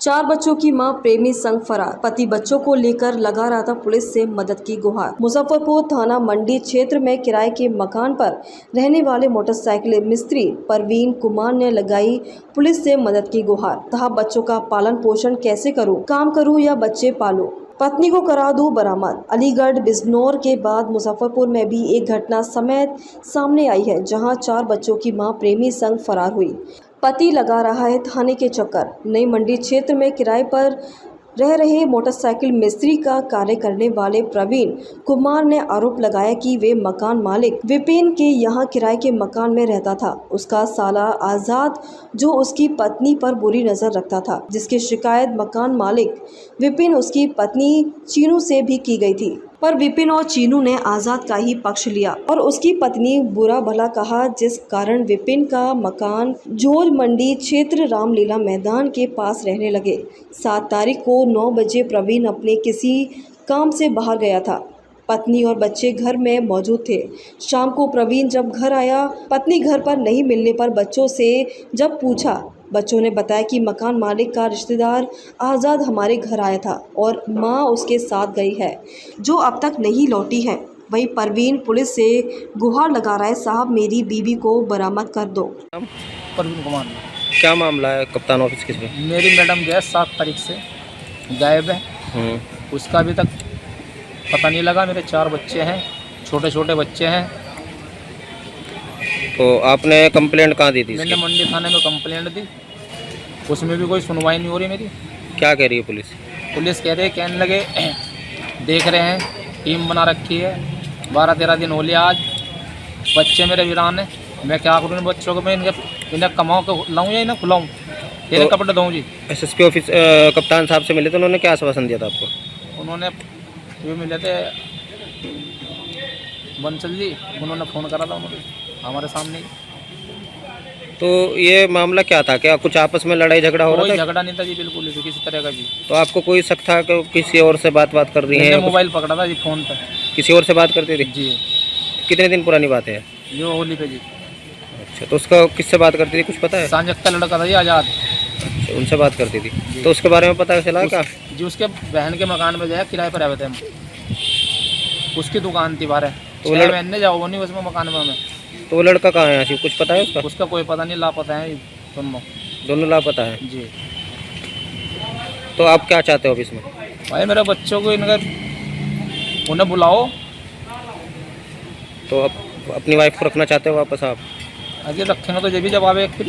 4 बच्चों की मां प्रेमी संग फरार। पति बच्चों को लेकर लगा रहा था पुलिस से मदद की गुहार। मुजफ्फरपुर थाना मंडी क्षेत्र में किराए के मकान पर रहने वाले मोटरसाइकिल मिस्त्री परवीन कुमार ने लगाई पुलिस से मदद की गुहार। कहा, बच्चों का पालन पोषण कैसे करूं, काम करूं या बच्चे पालूं, पत्नी को करा दूं बरामद। अलीगढ़ बिजनौर के बाद मुजफ्फरपुर में भी एक घटना समेत सामने आई है, जहां 4 बच्चों की मां प्रेमी संग फरार हुई। पति लगा रहा है थाने के चक्कर। नई मंडी क्षेत्र में किराए पर रह रहे मोटरसाइकिल मिस्त्री का कार्य करने वाले प्रवीण कुमार ने आरोप लगाया कि वे मकान मालिक विपिन के यहाँ किराए के मकान में रहता था। उसका साला आजाद जो उसकी पत्नी पर बुरी नजर रखता था, जिसकी शिकायत मकान मालिक विपिन उसकी पत्नी चीनू से भी की गई थी, पर विपिन और चीनू ने आजाद का ही पक्ष लिया और उसकी पत्नी बुरा भला कहा, जिस कारण विपिन का मकान जोज मंडी क्षेत्र रामलीला मैदान के पास रहने लगे। 7 तारीख को 9 बजे प्रवीण अपने किसी काम से बाहर गया था। पत्नी और बच्चे घर में मौजूद थे। शाम को प्रवीण जब घर आया, पत्नी घर पर नहीं मिलने पर बच्चों से जब पूछा, बच्चों ने बताया कि मकान मालिक का रिश्तेदार आज़ाद हमारे घर आया था और मां उसके साथ गई है, जो अब तक नहीं लौटी है। वहीं परवीन पुलिस से गुहार लगा रहा है, साहब मेरी बीबी को बरामद कर दो। परवीन कुमार। क्या मामला है कप्तान ऑफिस किस पे? मेरी मैडम गैस 7 तारीख से गायब है। उसका अभी तक पता नहीं लगा। मेरे 4 बच्चे हैं, छोटे छोटे बच्चे हैं। तो आपने कंप्लेंट कहाँ दी थी? मैंने मंडी थाने में कंप्लेंट दी, उसमें भी कोई सुनवाई नहीं हो रही मेरी। क्या कह रही है पुलिस? पुलिस कह रही है, कहने लगे देख रहे हैं, टीम बना रखी है। 12-13 दिन हो लिया आज। बच्चे मेरे वीरान हैं, मैं क्या करूँ इन बच्चों को? मैं इन्हें कमाऊँ के लाऊँ या इन्हें खुलाऊँ? तेरे कपड़े दूँ जी। एसएसपी ऑफिस कप्तान साहब से मिले तो उन्होंने क्या आश्वासन दिया था आपको? उन्होंने ये मिले थे बंसल जी, उन्होंने फ़ोन करा था उन्होंने हमारे सामने। तो ये मामला क्या था? क्या कुछ आपस में लड़ाई झगड़ा हो रहा था? कोई झगड़ा नहीं था जी, बिल्कुल भी किसी तरह का भी। तो आपको कोई शक था कि किसी और से बात कर रही है? मोबाइल पकड़ा था जी, फ़ोन पर किसी और से बात करती थी जी। कितने दिन पुरानी बात है? जो होली पे जी। अच्छा, तो उसका किससे बात करती थी, कुछ पता है? सांजक का लड़का था जी, आज़ाद। अच्छा, उनसे बात करती थी। तो उसके बारे में पता चला क्या? जी, उसके बहन के मकान में जाए, किराए पर रहते थे हम। उसकी दुकान थी बाहर। तो महीने जाओ वो नहीं उसमें मकान में हमें। तो वो लड़का कहाँ है? ऐसी कुछ पता है उसका? उसका कोई पता नहीं, लापता है दोनों लापता है जी। तो आप क्या चाहते हो ऑफिस में? भाई मेरे बच्चों को उन्हें बुलाओ। तो आप अपनी वाइफ को रखना चाहते हो वापस आप? आगे रखेंगे तो ये भी जवाब है फिर।